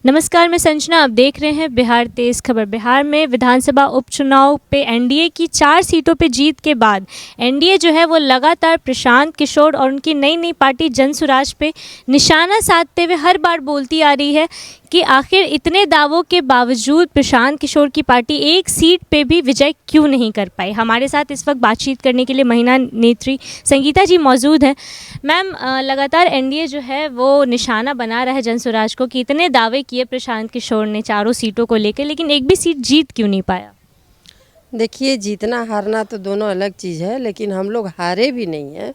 नमस्कार, मैं संजना। आप देख रहे हैं बिहार तेज खबर। बिहार में विधानसभा उपचुनाव पे एनडीए की 4 सीटों पे जीत के बाद एनडीए जो है वो लगातार प्रशांत किशोर और उनकी नई नई पार्टी जनसुराज पे निशाना साधते हुए हर बार बोलती आ रही है कि आखिर इतने दावों के बावजूद प्रशांत किशोर की पार्टी एक सीट पे भी विजय क्यों नहीं कर पाई। हमारे साथ इस वक्त बातचीत करने के लिए महिला नेत्री संगीता जी मौजूद हैं। मैम, लगातार एनडीए जो है वो निशाना बना रहा है जनसुराज को कि इतने दावे किए प्रशांत किशोर ने चारों सीटों को लेकर, लेकिन एक भी सीट जीत क्यों नहीं पाया। देखिए, जीतना हारना तो दोनों अलग चीज़ है, लेकिन हम लोग हारे भी नहीं हैं।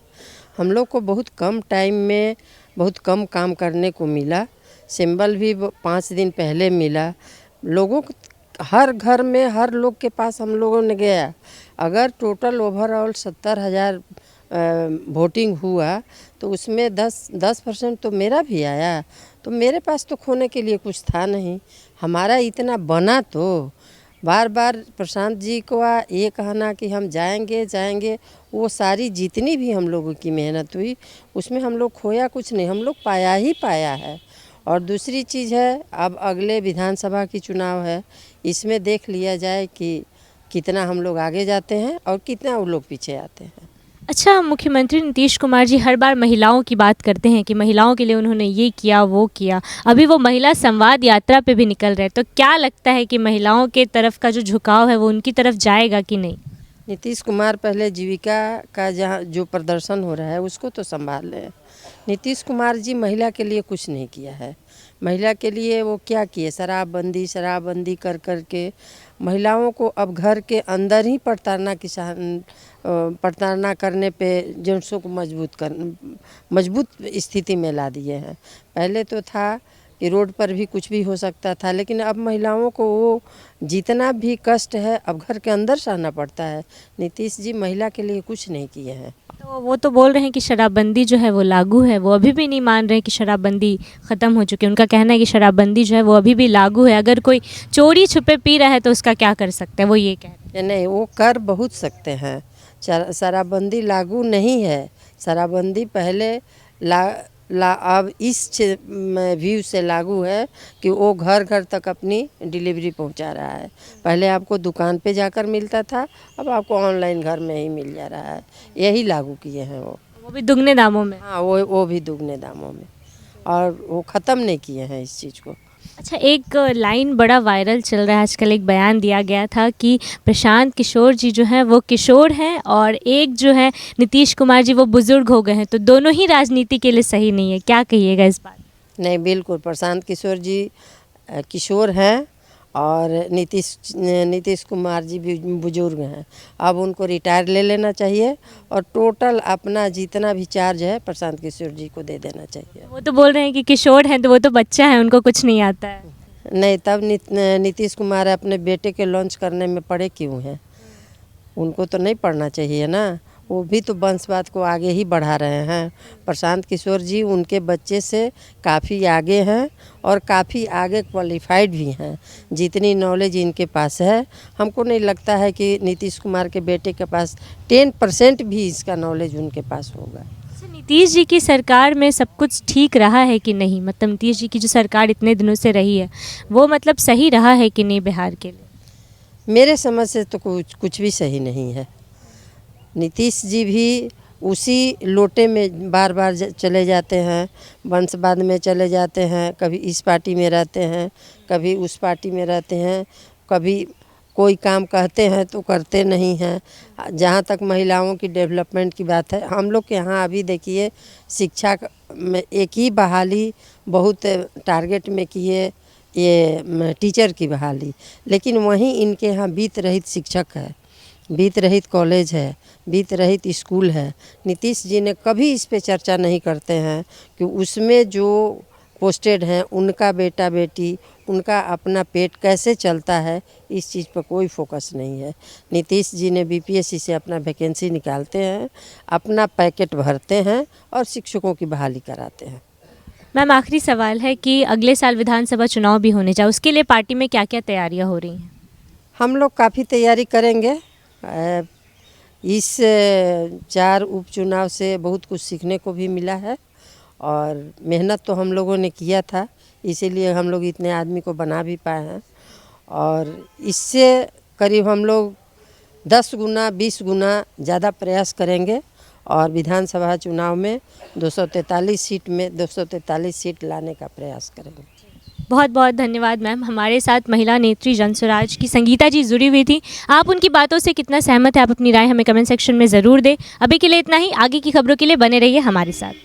हम लोग को बहुत कम टाइम में बहुत कम काम करने को मिला। सिंबल भी 5 दिन पहले मिला। लोगों को हर घर में हर लोग के पास हम लोगों ने गया। अगर टोटल ओवरऑल 70,000 वोटिंग हुआ तो उसमें 10% तो मेरा भी आया। तो मेरे पास तो खोने के लिए कुछ था नहीं। हमारा इतना बना तो बार बार प्रशांत जी को ये कहना कि हम जाएंगे जाएंगे, वो सारी जितनी भी हम लोगों की मेहनत हुई उसमें हम लोग खोया कुछ नहीं, हम लोग पाया ही पाया है। और दूसरी चीज़ है, अब अगले विधानसभा की चुनाव है, इसमें देख लिया जाए कि कितना हम लोग आगे जाते हैं और कितना वो लोग पीछे आते हैं। अच्छा, मुख्यमंत्री नीतीश कुमार जी हर बार महिलाओं की बात करते हैं कि महिलाओं के लिए उन्होंने ये किया वो किया। अभी वो महिला संवाद यात्रा पे भी निकल रहे, तो क्या लगता है कि महिलाओं के तरफ का जो झुकाव है वो उनकी तरफ जाएगा कि नहीं। नीतीश कुमार पहले जीविका का जहाँ जो प्रदर्शन हो रहा है उसको तो संभाल लें। नीतीश कुमार जी महिला के लिए कुछ नहीं किया है। महिला के लिए वो क्या किए, शराबबंदी कर कर के महिलाओं को अब घर के अंदर ही प्रताड़ना करने पे जेंट्सों को मजबूत स्थिति में ला दिए हैं। पहले तो था कि रोड पर भी कुछ भी हो सकता था, लेकिन अब महिलाओं को वो जितना भी कष्ट है अब घर के अंदर सहना पड़ता है। नीतीश जी महिला के लिए कुछ नहीं किए हैं। तो वो तो बोल रहे हैं कि शराबबंदी जो है वो लागू है, वो अभी भी नहीं मान रहे कि शराबबंदी ख़त्म हो चुकी है। उनका कहना है कि शराबबंदी जो है वो अभी भी लागू है, अगर कोई चोरी छुपे पी रहा है तो उसका क्या कर सकते हैं, वो ये कह रहे हैं। नहीं, वो कर बहुत सकते हैं। शराबबंदी लागू नहीं है। शराबबंदी पहले अब इस व्यू से लागू है कि वो घर घर तक अपनी डिलीवरी पहुंचा रहा है। पहले आपको दुकान पे जाकर मिलता था, अब आपको ऑनलाइन घर में ही मिल जा रहा है। यही लागू किए हैं वो भी दुगने दामों में। हाँ, वो भी दुगने दामों में। और वो ख़त्म नहीं किए हैं इस चीज़ को। अच्छा, एक लाइन बड़ा वायरल चल रहा है आजकल। एक बयान दिया गया था कि प्रशांत किशोर जी जो हैं वो किशोर हैं और एक जो है नीतीश कुमार जी वो बुज़ुर्ग हो गए हैं, तो दोनों ही राजनीति के लिए सही नहीं है। क्या कहिएगा इस बात। नहीं, बिल्कुल प्रशांत किशोर जी किशोर हैं और नीतीश कुमार जी भी बुजुर्ग हैं। अब उनको रिटायर ले लेना चाहिए और टोटल अपना जितना भी चार्ज है प्रशांत किशोर जी को दे देना चाहिए। वो तो बोल रहे हैं कि किशोर हैं तो वो तो बच्चा है, उनको कुछ नहीं आता है। नहीं, तब नीतीश कुमार अपने बेटे के लॉन्च करने में पड़े क्यों हैं? उनको तो नहीं पढ़ना चाहिए ना। वो भी तो वंशवाद को आगे ही बढ़ा रहे हैं। प्रशांत किशोर जी उनके बच्चे से काफ़ी आगे हैं और काफ़ी आगे क्वालिफाइड भी हैं। जितनी नॉलेज इनके पास है, हमको नहीं लगता है कि नीतीश कुमार के बेटे के पास 10% भी इसका नॉलेज उनके पास होगा। अच्छा, नीतीश जी की सरकार में सब कुछ ठीक रहा है कि नहीं, मतलब नीतीश जी की जो सरकार इतने दिनों से रही है वो मतलब सही रहा है कि नहीं बिहार के लिए। मेरे समझ से तो कुछ भी सही नहीं है। नीतीश जी भी उसी लोटे में बार बार चले जाते हैं, वंशवाद में चले जाते हैं। कभी इस पार्टी में रहते हैं, कभी उस पार्टी में रहते हैं, कभी कोई काम कहते हैं तो करते नहीं हैं। जहाँ तक महिलाओं की डेवलपमेंट की बात है, हम लोग के यहाँ अभी देखिए शिक्षा में एक ही बहाली बहुत टारगेट में किए, ये टीचर की बहाली। लेकिन वहीं इनके यहाँ वित्त रहित शिक्षक है, वित्त रहित कॉलेज है, वित्त रहित स्कूल है। नीतीश जी ने कभी इस पे चर्चा नहीं करते हैं कि उसमें जो पोस्टेड हैं उनका बेटा बेटी, उनका अपना पेट कैसे चलता है, इस चीज़ पर कोई फोकस नहीं है। नीतीश जी ने बीपीएससी से अपना वैकेंसी निकालते हैं, अपना पैकेट भरते हैं और शिक्षकों की बहाली कराते हैं। मैम, आखिरी सवाल है कि अगले साल विधानसभा चुनाव भी होने जा, उसके लिए पार्टी में क्या क्या तैयारियां हो रही हैं। हम लोग काफ़ी तैयारी करेंगे। इस 4 उपचुनाव से बहुत कुछ सीखने को भी मिला है और मेहनत तो हम लोगों ने किया था, इसीलिए हम लोग इतने आदमी को बना भी पाए हैं। और इससे करीब हम लोग 10 गुना 20 गुना ज़्यादा प्रयास करेंगे और विधानसभा चुनाव में 243 सीट में 243 सीट लाने का प्रयास करेंगे। बहुत बहुत धन्यवाद मैम। हमारे साथ महिला नेत्री जनसुराज की संगीता जी जुड़ी हुई थी। आप उनकी बातों से कितना सहमत है, आप अपनी राय हमें कमेंट सेक्शन में ज़रूर दें। अभी के लिए इतना ही। आगे की खबरों के लिए बने रहिए हमारे साथ।